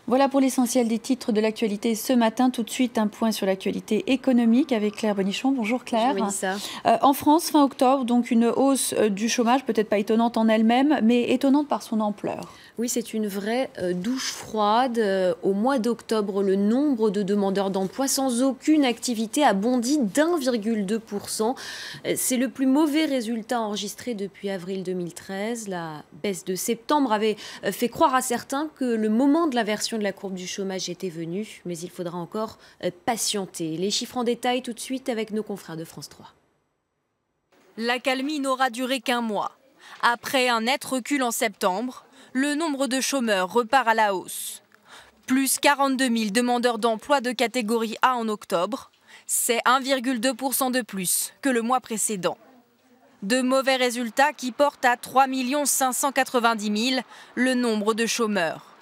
Voilà pour l'essentiel des titres de l'actualité ce matin. Tout de suite, un point sur l'actualité économique avec Claire Bonichon. Bonjour Claire. Bonjour Mélissa. En France, fin octobre, donc une hausse du chômage, peut-être pas étonnante en elle-même, mais étonnante par son ampleur. Oui, c'est une vraie douche froide. Au mois d'octobre, le nombre de demandeurs d'emploi sans aucune activité a bondi d'1,2%. C'est le plus mauvais résultat enregistré depuis avril 2013. La baisse de septembre avait fait croire à certains que le moment de l'inversion de la courbe du chômage était venu, mais il faudra encore patienter. Les chiffres en détail tout de suite avec nos confrères de France 3. L'accalmie n'aura duré qu'un mois. Après un net recul en septembre, le nombre de chômeurs repart à la hausse. Plus 42 000 demandeurs d'emploi de catégorie A en octobre, c'est 1,2% de plus que le mois précédent. De mauvais résultats qui portent à 3 590 000 le nombre de chômeurs.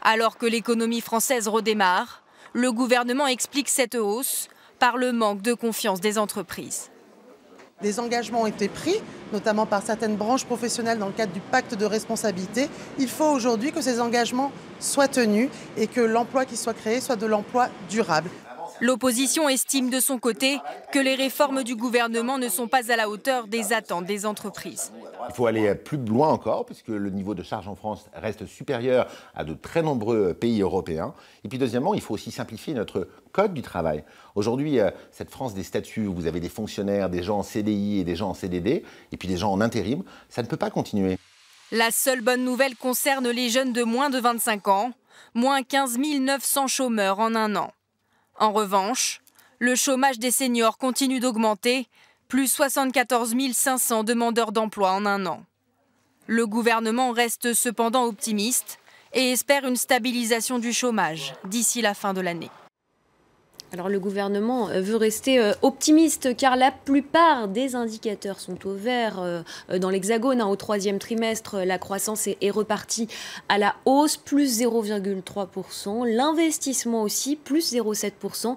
Alors que l'économie française redémarre, le gouvernement explique cette hausse par le manque de confiance des entreprises. Des engagements ont été pris, notamment par certaines branches professionnelles dans le cadre du pacte de responsabilité. Il faut aujourd'hui que ces engagements soient tenus et que l'emploi qui soit créé soit de l'emploi durable. L'opposition estime de son côté que les réformes du gouvernement ne sont pas à la hauteur des attentes des entreprises. Il faut aller plus loin encore, puisque le niveau de charge en France reste supérieur à de très nombreux pays européens. Et puis deuxièmement, il faut aussi simplifier notre code du travail. Aujourd'hui, cette France des statuts, où vous avez des fonctionnaires, des gens en CDI et des gens en CDD, et puis des gens en intérim, ça ne peut pas continuer. La seule bonne nouvelle concerne les jeunes de moins de 25 ans, moins 15 900 chômeurs en un an. En revanche, le chômage des seniors continue d'augmenter, plus 74 500 demandeurs d'emploi en un an. Le gouvernement reste cependant optimiste et espère une stabilisation du chômage d'ici la fin de l'année. Alors le gouvernement veut rester optimiste car la plupart des indicateurs sont au vert dans l'Hexagone. Au troisième trimestre, la croissance est repartie à la hausse, plus 0,3%. L'investissement aussi, plus 0,7%.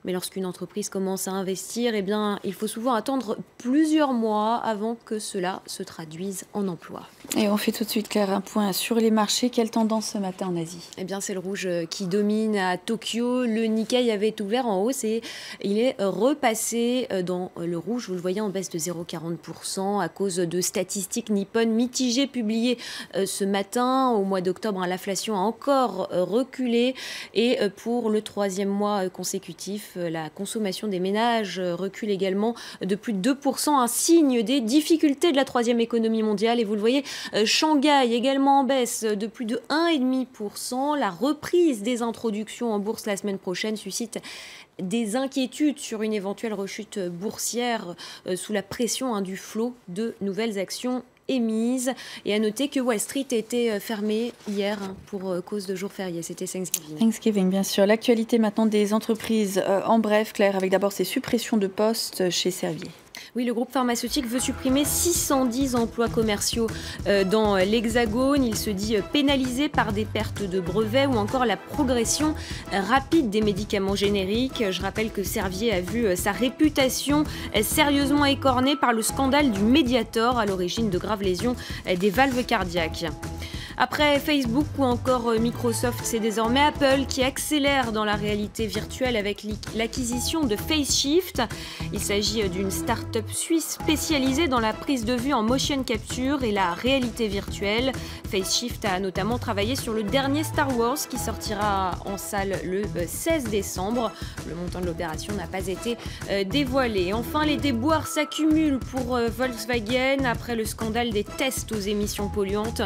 Mais lorsqu'une entreprise commence à investir, eh bien, il faut souvent attendre plusieurs mois avant que cela se traduise en emploi. Et on fait tout de suite, Claire, un point sur les marchés. Quelle tendance ce matin en Asie? Eh bien, c'est le rouge qui domine à Tokyo. Le Nikkei avait ouvert en hausse et il est repassé dans le rouge. Vous le voyez, en baisse de 0,40% à cause de statistiques nippones mitigées publiées ce matin. Au mois d'octobre, l'inflation a encore reculé et pour le troisième mois consécutif, la consommation des ménages recule également de plus de 2%, un signe des difficultés de la troisième économie mondiale. Et vous le voyez, Shanghai également en baisse de plus de 1,5%. La reprise des introductions en bourse la semaine prochaine suscite des inquiétudes sur une éventuelle rechute boursière sous la pression du flot de nouvelles actions émises. Et à noter que Wall Street était fermé hier pour cause de jour férié. C'était Thanksgiving. Thanksgiving, bien sûr. L'actualité maintenant des entreprises. En bref, Claire, avec d'abord ces suppressions de postes chez Servier. Oui, le groupe pharmaceutique veut supprimer 610 emplois commerciaux dans l'Hexagone. Il se dit pénalisé par des pertes de brevets ou encore la progression rapide des médicaments génériques. Je rappelle que Servier a vu sa réputation sérieusement écornée par le scandale du Mediator à l'origine de graves lésions des valves cardiaques. Après Facebook ou encore Microsoft, c'est désormais Apple qui accélère dans la réalité virtuelle avec l'acquisition de FaceShift. Il s'agit d'une start-up suisse spécialisée dans la prise de vue en motion capture et la réalité virtuelle. FaceShift a notamment travaillé sur le dernier Star Wars qui sortira en salle le 16 décembre. Le montant de l'opération n'a pas été dévoilé. Enfin, les déboires s'accumulent pour Volkswagen après le scandale des tests aux émissions polluantes.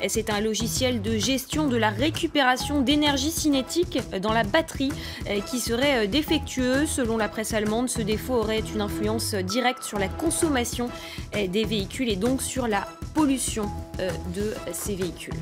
C'est un logiciel de gestion de la récupération d'énergie cinétique dans la batterie qui serait défectueux. Selon la presse allemande, ce défaut aurait une influence directe sur la consommation des véhicules et donc sur la pollution de ces véhicules.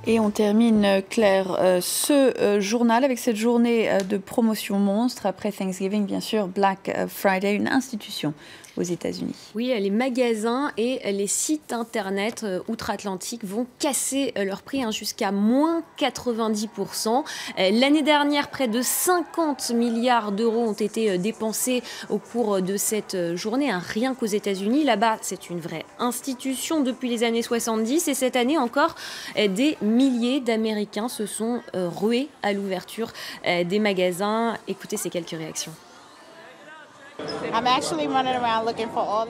Et on termine, Claire, ce journal avec cette journée de promotion monstre après Thanksgiving, bien sûr, Black Friday, une institution aux États-Unis. Oui, les magasins et les sites internet outre-Atlantique vont casser leur prix jusqu'à moins 90%. L'année dernière, près de 50 milliards d'euros ont été dépensés au cours de cette journée, rien qu'aux États-Unis. Là-bas, c'est une vraie institution depuis les années 70 et cette année encore, des milliers d'Américains se sont rués à l'ouverture des magasins. Écoutez ces quelques réactions.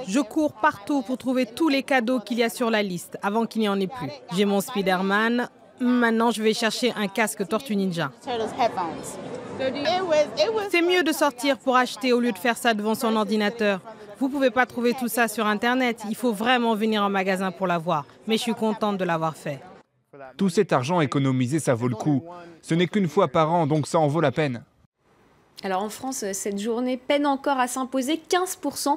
Je cours partout pour trouver tous les cadeaux qu'il y a sur la liste avant qu'il n'y en ait plus. J'ai mon Spider-Man. Maintenant, je vais chercher un casque Tortue Ninja. C'est mieux de sortir pour acheter au lieu de faire ça devant son ordinateur. Vous ne pouvez pas trouver tout ça sur Internet. Il faut vraiment venir en magasin pour l'avoir. Mais je suis contente de l'avoir fait. Tout cet argent économisé, ça vaut le coup. Ce n'est qu'une fois par an, donc ça en vaut la peine. Alors en France, cette journée peine encore à s'imposer. 15%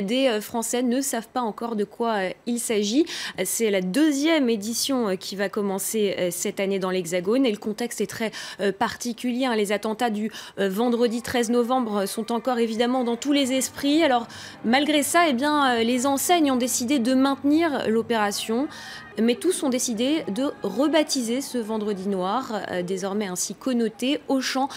des Français ne savent pas encore de quoi il s'agit. C'est la deuxième édition qui va commencer cette année dans l'Hexagone et le contexte est très particulier. Les attentats du vendredi 13 novembre sont encore évidemment dans tous les esprits. Alors malgré ça, les enseignes ont décidé de maintenir l'opération. Mais tous ont décidé de rebaptiser ce vendredi noir, désormais ainsi connoté. Auchan,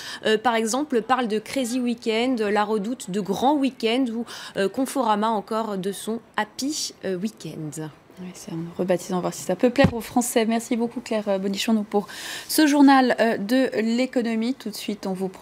par exemple, parle de Crazy Weekend, La Redoute de Grand Weekend ou Conforama encore de son Happy Weekend. Oui, c'est en rebaptisant, voir si ça peut plaire aux Français. Merci beaucoup Claire Bonichon pour ce journal de l'économie. Tout de suite, on vous